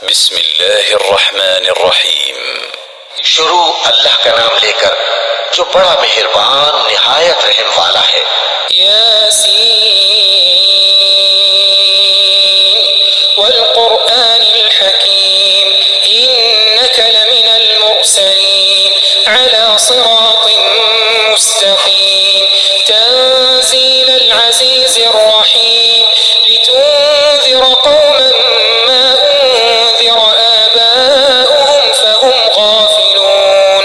बिस्मिल्लाहिर्रहमानिर्रहीम। शुरू अल्लाह का नाम लेकर जो बड़ा मेहरबान निहायत रहम वाला है। यासीन वल कुरआनिल हकीम इन्नका लमिनल मुरसलीन अला सिरातिन मुस्तकीम तंजीलल अज़ीज़िर रहीम लितुन्ज़िर कौमन मा उन्ज़िर आबाउहुम फहुम गाफिलून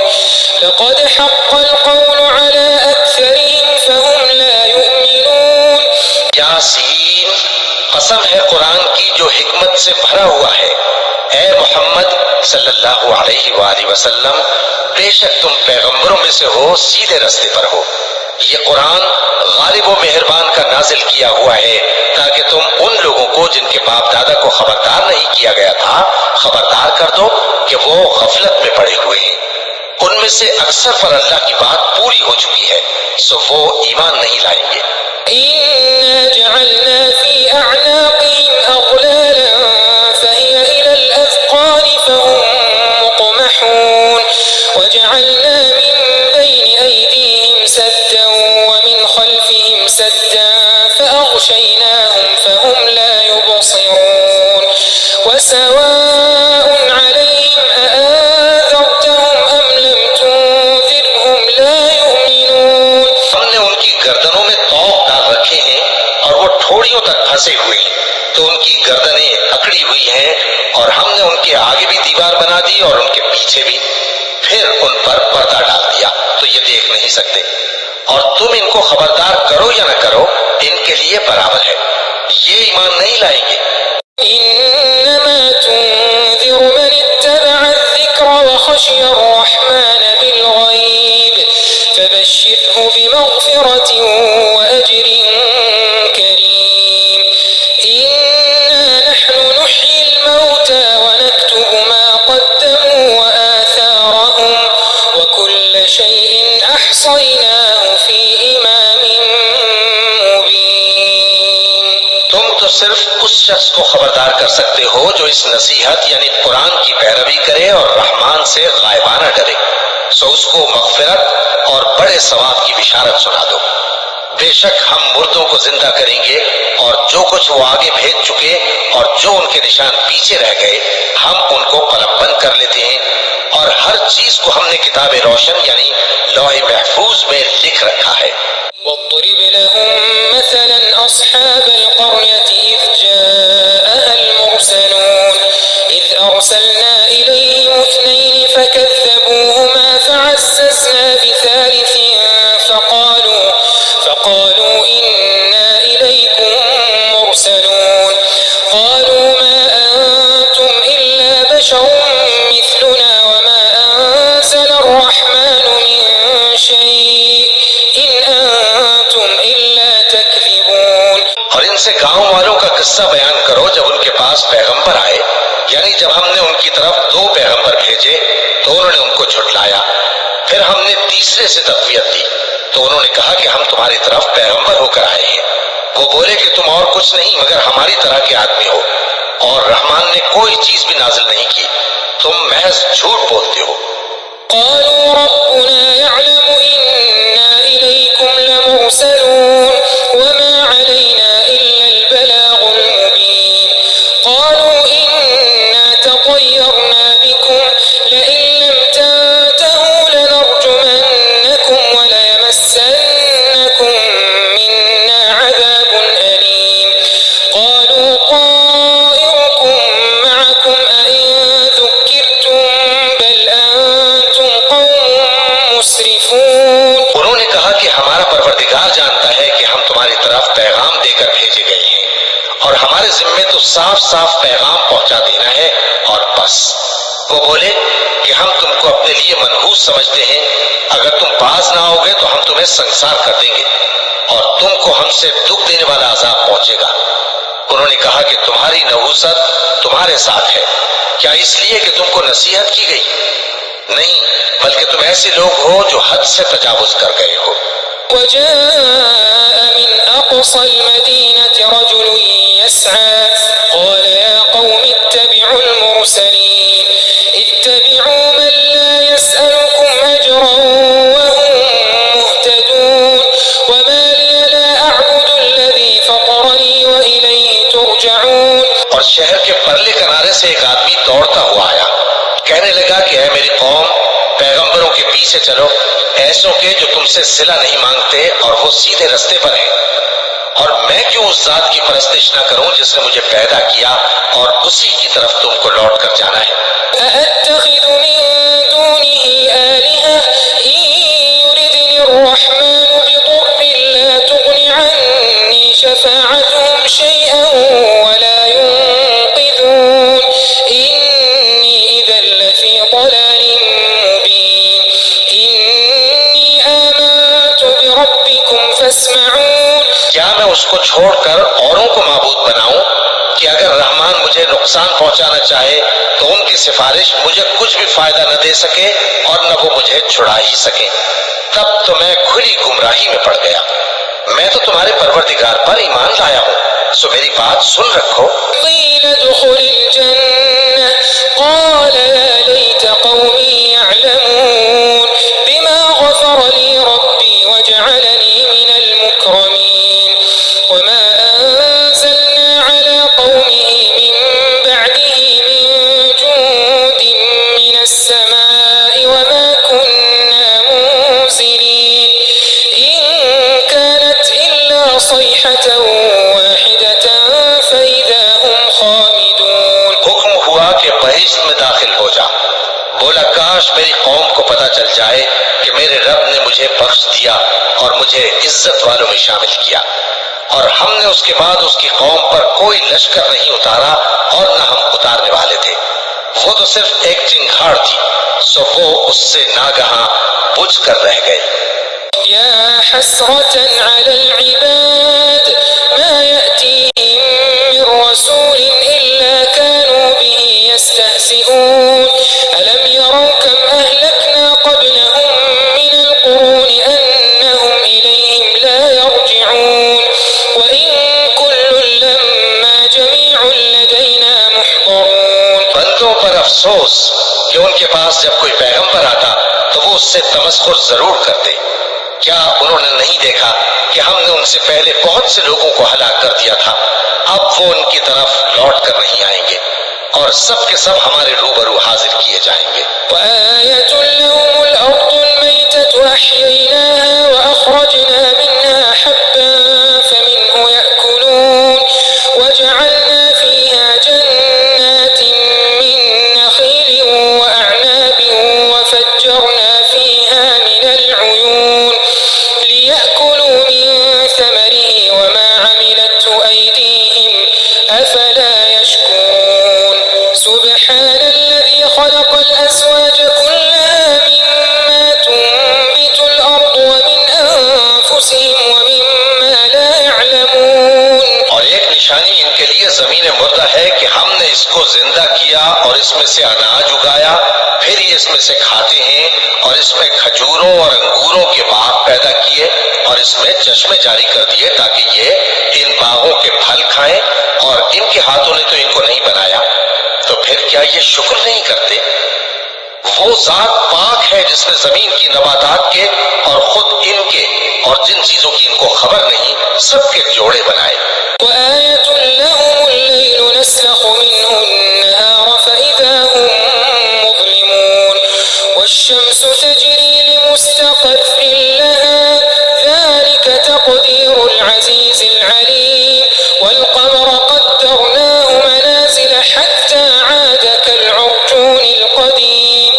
लक़द हक़्क़ल क़ौलु अला अक्सरिहिम फहुम ला युमिनून। यासीन, कसम है कुरान की जो हिकमत से भरा हुआ है। ए मोहम्मद सल्लल्लाहु अलैहि वसल्लम, बेशक तुम पैगंबरों में से हो, सीधे रास्ते पर हो। ये कुरान गालिब व मेहरबान का नाजिल किया हुआ है ताकि तुम उन लोगों को जिनके बाप दादा को खबरदार नहीं किया गया था खबरदार कर दो कि वो गफलत में पड़े हुए हैं। उनमें से अक्सर पर अल्लाह की बात पूरी हो चुकी है, सो वो ईमान नहीं लाएंगे। इन्ना जअलना फी अअनाक़िहिम अग़लालन फ़हिय इलल अज़क़ानि फ़हुम मुक़महून वजअलना मिन बैनि अयदीहिम सद्दन वमिन ख़ल्फ़िहिम सद्दन फ़अग़शयनाहुम फ़हुम ला युबसिरून वसवाअ अलैहिम अअन्ज़रतहुम अम लम तुन्ज़िरहुम ला युमिनून। हमने उनकी गर्दनों में तौक डाल रखे हैं और वो ठोड़ियों तक फंसे हुए हैं, तो उनकी गर्दनें अकड़ी हुई हैं और हमने उनके आगे भी दीवार बना दी और उनके पीछे भी, फिर उन पर पर्दा डाल दिया तो ये देख नहीं सकते। और तुम इनको खबरदार करो या न करो, इनके लिए बराबर है, ये ईमान नहीं लाएंगे। इन्नमा तुन्ज़िरु मन इत्तबअ अज़्ज़िक्र व खशिय अर्रहमान बिलग़ैब फबश्शिरहु बिमग़फ़िरतिन व अज्रिन करीम। इन्ना नहनु नुह्यिल मौता व नक्तुबु मा क़द्दमू व आथारहुम व कुल्ल शैइन अहसयनाहु फी इमामिन मुबीन। तुम तो सिर्फ उस शख्स को खबरदार कर सकते हो जो इस नसीहत यानी कुरान की पैरवी करे और रहमान से गायबाना डरे, सो उसको मग़फ़िरत और बड़े सवाब की बिशारत सुना दो। बेशक हम मुर्दों को जिंदा करेंगे और जो कुछ वो आगे भेज चुके और जो उनके निशान पीछे रह गए हम उनको कलमबंद कर लेते हैं, और हर चीज को हमने किताबे रोशन यानी लौहे महफूज में लिख रखा है। واضرب لهم مثلا أصحاب القرية إذ جاءها المرسلون إذ أرسلنا إليهم اثنين فكذبوهما فعززنا بثالث فقالوا إنا إليكم مرسلون قالوا ما أنتم إلا بشر مثلنا وما أنزل الرحمن من شيء إن أنتم إلا تكذبون। और इनसे गांव वालों का किस्सा बयान करो जब उनके पास पैगंबर आए, यानी जब हमने उनकी तरफ दो पैगंबर भेजे तो उन्होंने उनको झुठलाया, फिर हमने तीसरे से तक़वियत दी तो उन्होंने कहा कि हम तुम्हारी तरफ पैगंबर होकर आए हैं। वो बोले कि तुम और कुछ नहीं मगर हमारी तरह के आदमी हो और रहमान ने कोई चीज भी नाजिल नहीं की, तुम महज झूठ बोलते हो। قالوا ربنا يعلم إنا إليكم لمرسلون وما علينا إلا البلاغ المبين قالوا إنا تطيرنا بكم لئن لم تنتهوا لنرجمنكم وليمسنكم منا عذاب أليم قالوا طائركم معكم أئن ذكرتم بل أنتم قوم मुसरिफून। उन्होंने कहा कि हमारा परवरदिगार जानता है कि हम तुम्हारी तरफ पैगाम देकर भेजे गए हैं और हमारे जिम्मे तो साफ साफ पैगाम पहुंचा देना है और बस। वो बोले कि हम तुमको अपने लिए मनहूस समझते हैं, अगर तुम बाज ना आओगे तो हम तुम्हें संसार कर देंगे और तुमको हमसे दुख देने वाला अजाब पहुंचेगा। उन्होंने कहा कि तुम्हारी नहूसत तुम्हारे साथ है, क्या इसलिए कि तुमको नसीहत की गई? नहीं, बल्कि तुम ऐसे लोग हो जो हद से तजावुज कर गए हो। وجاء من أقصى المدينة رجل يسعى قال يا قوم اتبعوا المرسلين اتبعوا من لا يسألكم أجرا وهم مهتدون وما لي لا أعبد الذي فطرني وإليه ترجعون। और शहर के परले किनारे से एक आदमी दौड़ता हुआ आया, कहने लगा कि है मेरी कौम, पैगंबरों के पीछे चलो, ऐसों के जो तुमसे सिला नहीं मांगते और वो सीधे रास्ते पर हैं। और मैं क्यों उस जात की परस्तिश न करूं जिसने मुझे पैदा किया और उसी की तरफ तुमको लौट कर जाना है। أأتخذ من دونه آلهة إن يردني الرحمن بضر لا تغن عني شفاعتهم شيئا ولا ينقذون إني إذا لفي ضلال مبين إني آمنت بربكم فاسمعون। क्या मैं उसको छोड़कर औरों को माबूद बनाऊं कि अगर रहमान मुझे नुकसान पहुंचाना चाहे तो उनकी सिफारिश मुझे कुछ भी फायदा न दे सके और न वो मुझे छुड़ा ही सके। तब तो मैं खुली गुमराही में पड़ गया। मैं तो तुम्हारे परवरदिगार पर ईमान लाया हूँ, सो मेरी बात सुन रखो। قيل ادخل الجنة قال يا ليت قومي يعلمون بما غفر لي ربي وجعلني من المكرمين وما أنزلنا على قومه من بعده من جند من السماء وما كنا منزلين إن كانت إلا صيحة واحدة فإذا هم خامدون। हुक्म हुआ कि बहिश्त में दाखिल हो जा। बोला काश मेरी कौम को पता चल जाए कि मेरे रब ने मुझे बख्श दिया और मुझे इज्जत वालों में शामिल किया, और हमने उसके बाद उसकी कौम पर कोई लश्कर नहीं उतारा और न हम उतारने वाले थे। वो तो सिर्फ एक चिंगाड़ थी, सो वो उससे नागहां बुझ कर रह गए। يا حسرة على العباد ما يأتيهم من رسول إلا كانوا به يستهزئون ألم يروا كم أهلكنا قبلهم من القرون أنهم إليهم لا يرجعون وإن كل لما جميع لدينا محضرون। बंदों पर अफसोस कि उनके पास जब कोई पैगंबर आता तो वो उससे तमस्खुर जरूर करते। क्या उन्होंने नहीं देखा कि हमने उनसे पहले बहुत से लोगों को हलाक कर दिया था, अब वो उनकी तरफ लौट कर नहीं आएंगे और सब के सब हमारे रूबरू हाजिर किए जाएंगे। وآية لهم الأرض الميتة أحييناها وأخرجنا منها حبا فمنه يأكلون وجعلنا فيها جنات من نخيل وأعناب وفجرنا فيها من العيون ليأكلوا من ثمره وما عملته أيديهم أفلا يشكرون سبحان الذي خلق الأزواج كلها مما تنبت الأرض ومن أنفسهم ومما لا يعلمون। और एक निशानी इनके लिए जमीन मुर्दा है कि हमने इसको जिंदा किया और इसमें से अनाज उगाया, फिर ये इसमें से खाते हैं, और इसमें खजूरों और अंगूरों के बाग पैदा किए और इसमें चश्मे जारी कर दिए ताकि ये इन बागों के फल खाएं, और इनके हाथों ने तो इनको नहीं बनाया, तो फिर क्या ये शुक्र नहीं करते? वो जात पाक है जिसने जमीन की नबातात के और खुद इनके और जिन चीजों की इनको खबर नहीं सबके जोड़े बनाए। وآية لهم الليل نسلخ منه النهار فإذا هم مظلمون والشمس تجري لمستقر لها ذلك تقدير العزيز العليم والقمر قدرناه منازل حتى عاد كالعرجون القديم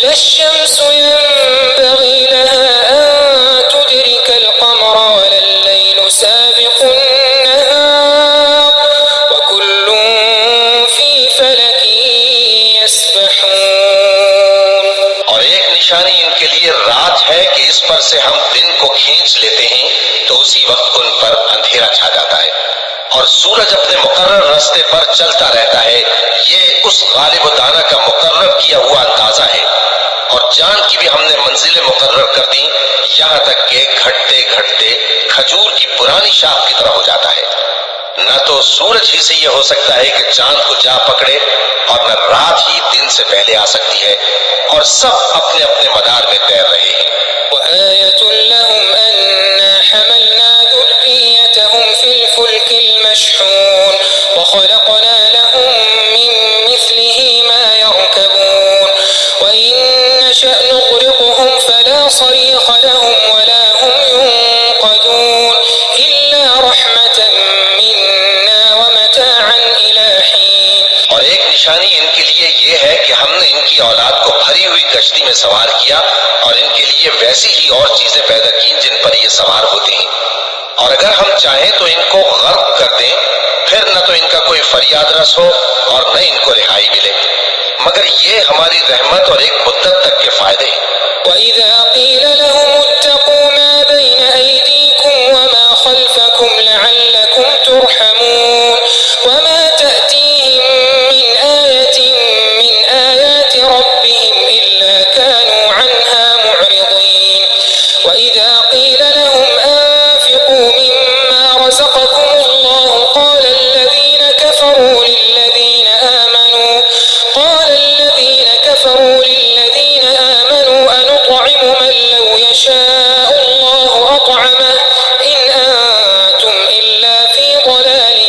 لا الشمس ينبغي لها أن تدرك القمر ولا الليل سابق النهار وكل في فلك يسبحون। और एक निशानी इनके लिए रात है कि इस पर से हम दिन को खींच लेते हैं तो उसी वक्त उन पर अंधेरा छा जाता है, और सूरज अपने मुकर्रर रास्ते पर चलता रहता है। ये उस गालिब दाना का मुकर्रर किया हुआ अंदाजा है, और चांद की भी हमने मंजिलें मुकर्रर कर दी, यहाँ तक कि घटते घटते खजूर की पुरानी शाख की तरह हो जाता है। न तो सूरज ही से यह हो सकता है कि चांद को जा पकड़े और न रात ही दिन से पहले आ सकती है, और सब अपने अपने मदार में तैर रहे हैं। وآية لهم أنا حملنا ذريتهم في الفلك المشحون وخلقنا لهم من مثله ما يركبون وإن نشأ نغرقهم فلا صريخ لهم ولا هم ينقذون إلا رحمة منا ومتاعا إلى حين। और एक निशानी इनके लिए ये है कि हमने इनकी औलाद को भरी हुई कश्ती में सवार किया और इनके लिए वैसी ही और चीजें पैदा की जिन पर ये सवार होते हैं, और अगर हम चाहें तो इनको गर्क कर दें, फिर न तो इनका कोई फरियाद रस हो और न इनको रिहाई मिले, मगर ये हमारी रहमत और एक मुद्दत तक के फायदे हैं। وإذا قيل لهم اتقوا ما بين أيديكم وما خلفكم لعلكم ترحمون وما تأتيهم من آية من آيات ربهم إلا كانوا عنها معرضين وإذا قيل لهم أنفقوا مما رزقكم الله قال الذين كفروا للذين آمنوا أنطعم من لو يشاء الله أطعمه إن أنتم إلا في ضلال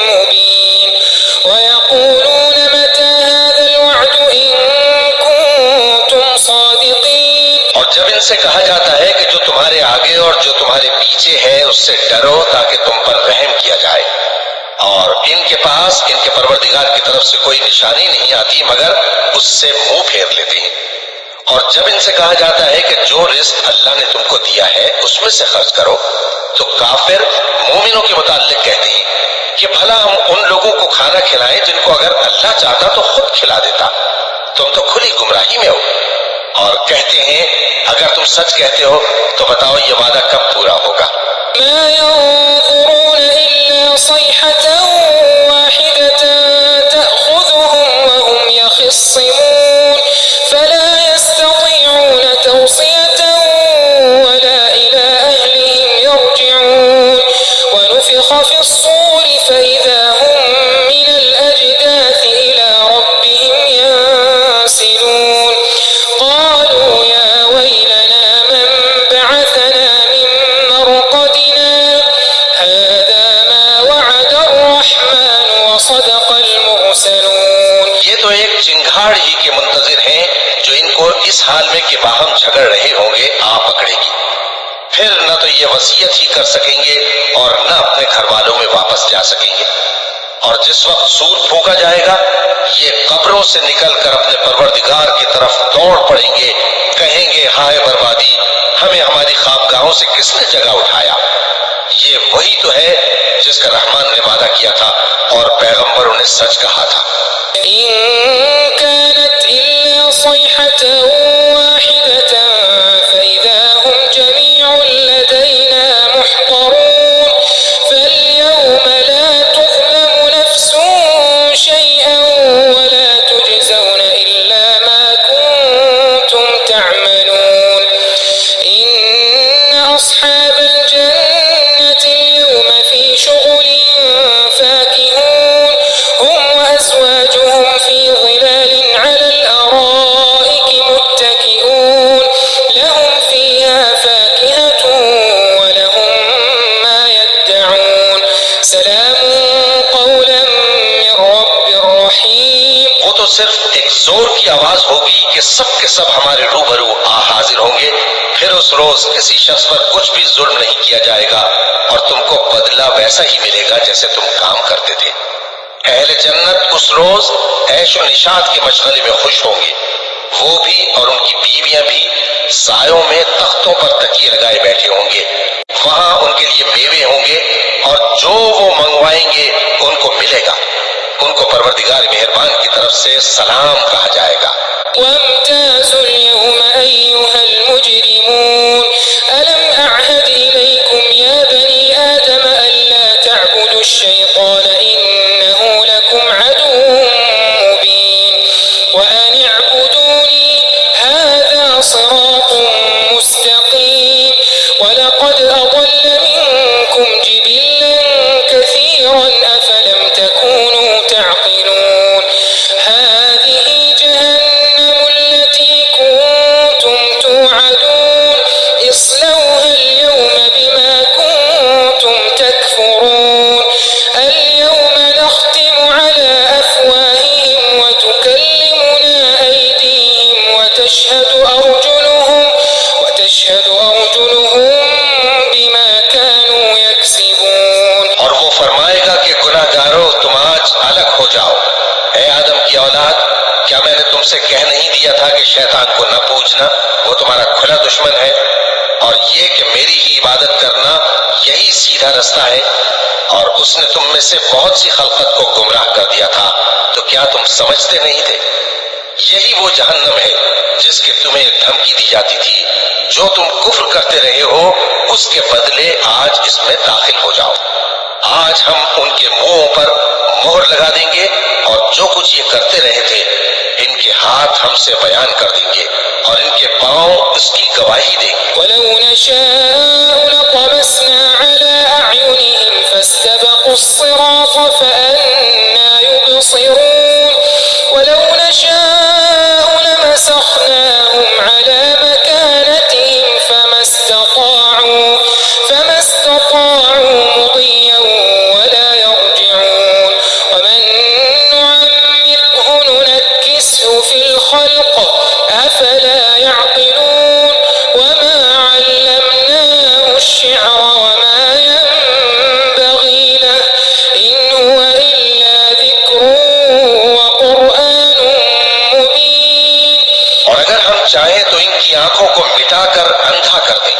مبين ويقولون متى هذا الوعد إن كنتم صادقين। और जब इनसे कहा जाता है कि जो तुम्हारे आगे और जो तुम्हारे पीछे है उससे डरो ताकि तुम पर रहम किया जाए, और इनके पास इनके परवरदिगार की तरफ से कोई निशानी नहीं आती मगर उससे मुंह फेर लेते हैं। और जब इनसे कहा जाता है कि जो रिस्क अल्लाह ने तुमको दिया है उसमें से खर्च करो, तो काफिर मोमिनों के मुताल्लिक कहते हैं कि भला हम उन लोगों को खाना खिलाएं जिनको अगर अल्लाह चाहता तो खुद खिला देता, तुम तो खुली गुमराही में हो। और कहते हैं अगर तुम सच कहते हो तो बताओ ये वादा कब पूरा होगा। ما ينظرون إلا صيحة واحدة تأخذهم وهم يخصمون فلا يستطيعون توصية ولا إلى أهلهم يرجعون ونفخ في الصور فإذا هم من الأجداث إلى ربهم ينسلون قالوا يا ويلنا من بعثنا من مرقدنا هذا ما وعد الرحمن وصدق المرسلون। ये तो एक चिंगाड़ ही के मुंतजिर हैं जो इनको इस हाल में कि बाहम झगड़ रहे होंगे आ पकड़ेगी, फिर न तो ये वसीयत ही कर सकेंगे और न अपने घर वालों में वापस जा सकेंगे। और जिस वक्त सूर फूंका जाएगा ये कब्रों से निकलकर अपने परवरदिगार की तरफ दौड़ पड़ेंगे, कहेंगे हाय बर्बादी, हमें हमारी ख्वाबगाहों से किसने जगह उठाया। ये वही तो है जिसका रहमान ने वादा किया था और पैगंबरों ने सच कहा था। إن كانت إلا صيحة واحدة فإذا هم جميع لدينا محضرون فاليوم لا تظلم نفس شيئا ولا تجزون إلا ما كنتم تعملون إن أصحاب الجنة اليوم في شغل فاكهون هم وأزواجهم في ظلال على الأرائك متكئون لهم فيها فاكهة ولهم ما يدعون سلام قولا من رب رحيم। वो तो सिर्फ एक जोर की आवाज होगी कि सब के सब हमारे रूबरू आ हाजिर होंगे, फिर उस रोज किसी शख्स पर कुछ भी जुल्म नहीं किया जाएगा और तुमको बदला वैसा ही मिलेगा जैसे तुम काम करते थे। अहले जन्नत उस रोज ऐशो निशात के मशगले में खुश होंगे, वो भी और उनकी बीवियां भी सायों में तख्तों पर तकिए लगाए बैठे होंगे। वहां उनके लिए मेवे होंगे और जो वो मंगवाएंगे उनको मिलेगा। उनको परवरदिगार मेहरबान की तरफ से सलाम कहा जाएगा। وامتازوا اليوم أيها المجرمون ألم أعهد إليكم يا بني آدم ألا تعبدوا الشيطان إنه لكم عدو مبين وأن اعبدوني هذا صراط مستقيم ولقد أضل منكم جبلا كثيرا कि मेरी ही इबादत करना यही सीधा रास्ता है, और उसने तुम में से बहुत सी खलकत को गुमराह कर दिया था, तो क्या तुम समझते नहीं थे? यही वो जहन्नम है जिसके तुम्हें धमकी दी जाती थी। जो तुम कुफ्र करते रहे हो, उसके बदले आज इसमें दाखिल हो जाओ। आज हम उनके मुंहों पर मोहर लगा देंगे, और जो कुछ ये करते रहे थे इनके हाथ हमसे बयान कर देंगे, और इनके पांव इसकी गवाही देंगे। वलौ नशाअ लतमस्ना अला अयुनिहिम फस्तबक़ु स्सिरात फअन्ना युबसिरून वलौ नशाअ लमसखनाहुम अला मकानतिहिम फमा इस्तताअू मुदिय्यन वला यरजिऊन वमन नुअम्मिरहु नुनक्किसहु फिल खल्क़ अफला यअक़िलून वमा अल्लमनाहु الشعر وما ينبغي له إن هو إلا ذكر وقرآن مبين। और अगर हम चाहें तो इनकी आंखों को मिटाकर अंधा कर दें,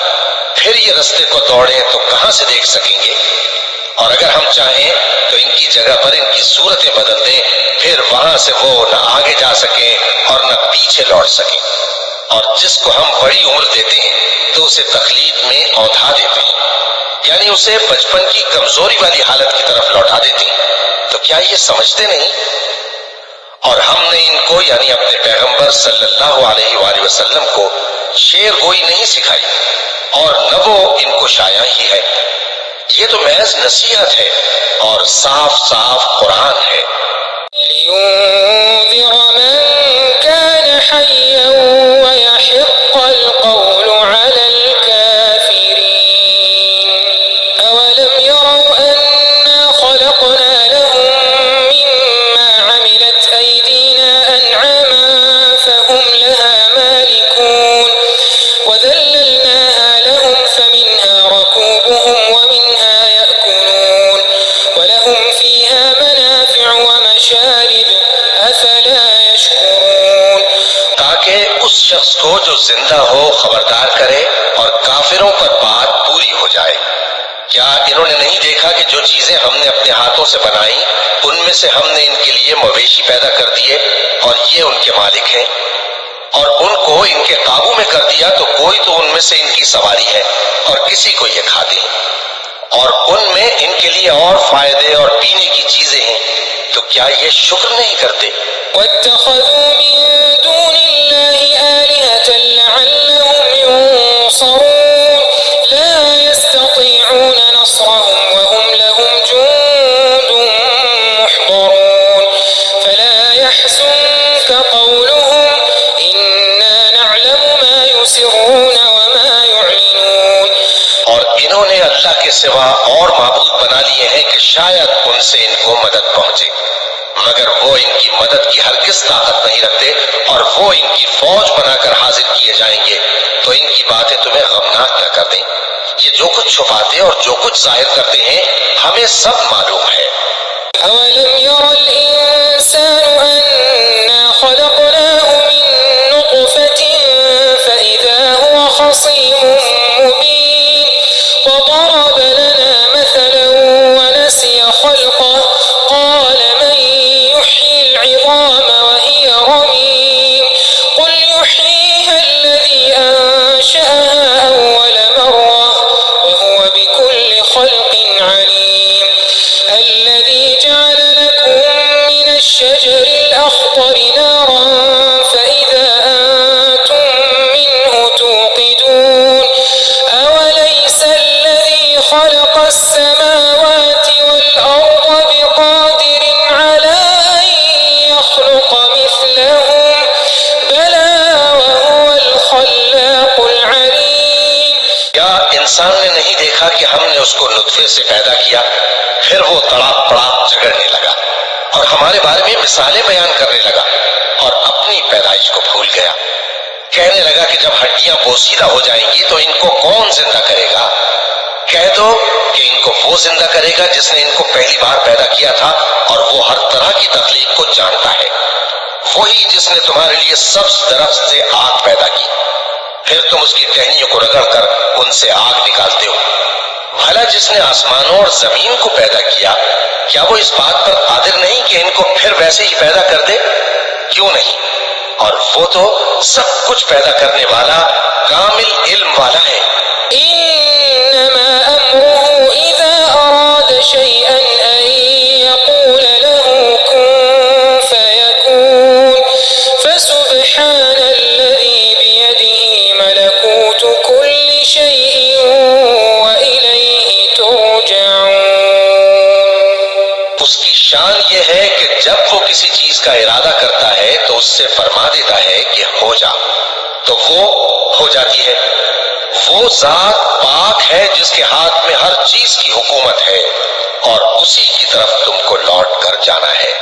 फिर ये रास्ते को दौड़े तो कहां से देख सकेंगे? और अगर हम चाहें तो इनकी जगह पर इनकी सूरतें बदल दें, फिर वहां से वो न आगे जा सके और न पीछे लौट सके। और जिसको हम बड़ी उम्र देते हैं तो उसे तकलीफ में औंधा देते हैं, यानी उसे बचपन की कमजोरी वाली हालत की तरफ लौटा देते हैं। तो क्या ये समझते नहीं? और हमने इनको यानी अपने पैगंबर सल्लल्लाहु अलैहि वसल्लम को शेर गोई नहीं सिखाई, और न वो इनको शाया ही है। ये तो महज नसीहत है और साफ साफ कुरान है। लियुंज़िर मन कान हय्यन व यहिक़्क़ल क़ौलु अलल काफ़िरीन। अवलम यरौ अन्ना ख़लक़ना लहुम मिम्मा अमिलत अयदीना अन'आमन फ़हुम लहा मालिकून वज़ल्ललनाहा लहुम फमिन्हा रकूबुहुम वमिन्हा यअकुलून वलहुम फ़ीहा मनाफ़ि'ु वमशारिब अफ़ला यशकुरून। ताकि उस शख्स को जो जिंदा हो खबरदार करे और काफिरों पर बात पूरी हो जाए। क्या इन्होंने नहीं देखा कि जो चीजें हमने अपने हाथों से बनाई उनमें से हमने इनके लिए मवेशी पैदा कर दिए और ये उनके मालिक हैं, और उनको इनके काबू में कर दिया तो कोई तो उनमें से इनकी सवारी है और किसी को ये खाते हैं, और उनमें इनके लिए और फायदे और पीने की चीजें हैं, तो क्या ये शुक्र नहीं करते? वत्तखज़ू मिन दूनिल्लाहि आलिहतन लअल्लहुम युनसरून ला यस्ततीऊन नस्रहुम वहुम लहुम जुंदुन मुहदरून फला यहज़ुनका क़ौलुहुम इन्ना नअलमु मा युसिर्रून वमा यु'लिनून। और इन्होंने अल्लाह के सिवा और माबूद बना लिए हैं कि शायद उनसे इनको मदद पहुंचे, मगर वो इनकी मदद की हरगिज ताकत नहीं रखते, और वो इनकी फौज बनाकर हाजिर किए जाएंगे, तो इनकी बातें तुम्हें गमनाक न कर दें। ये जो कुछ छुपाते और जो कुछ जाहिर करते हैं हमें सब मालूम है। अवलम यरल इंसानु अन्ना खलक़नाहु मिन नुत्फ़तिन फ़इज़ा हुवा ख़सीमुन मुबीन वضرب لنا مثلا ونسي خلقه قال من يحيي العظام وهي رميم قل يحييها الذي أنشأها أول مرة وهو بكل خلق عليم الذي جعل لكم من الشجر الأخضر نارا فإذا أنتم منه توقدون أوليس الذي خلق السماوات والأرض بقادر على أن يخلق مثلهم بلى وهو الخلاق العليم। क्या इंसान ने नहीं देखा कि हमने उसको नुत्फे से पैदा किया, फिर वो तड़ाक पड़ाक झगड़ने लगा और हमारे बारे में मिसालें बयान करने लगा और अपनी पैदाइश को भूल गया। कहने लगा कि जब हड्डियां बोसीदा हो जाएंगी तो इनको कौन जिंदा करेगा? कह दो कि इनको वो जिंदा करेगा जिसने इनको पहली बार पैदा किया था, और वो हर तरह की तकलीफ को जानता है। वही जिसने तुम्हारे लिए सब्ज दरख्त से आग पैदा की, फिर तुम उसकी टहनियों को रगड़कर उनसे आग निकालते हो। भला जिसने आसमानों और जमीन को पैदा किया, क्या वो इस बात पर कादिर नहीं कि इनको फिर वैसे ही पैदा कर दे? क्यों नहीं? और वो तो सब कुछ पैदा करने वाला, कामिल इल्म वाला है। इन्नमा अम्रुहु इज़ा अराद शैअन अन यक़ूल लहू कुन फयकून फसुब्हानल्लज़ी बियदिही मलकूतु कुल्लि शैइन व इलैहि तुरजऊन। उसकी शान ये है कि जब वो किसी चीज का इरादा करता है तो उससे फरमा देता है कि हो जा, तो वो हो जाती है। वो जात पाक है जिसके हाथ में हर चीज की हुकूमत है और उसी की तरफ तुमको लौट कर जाना है।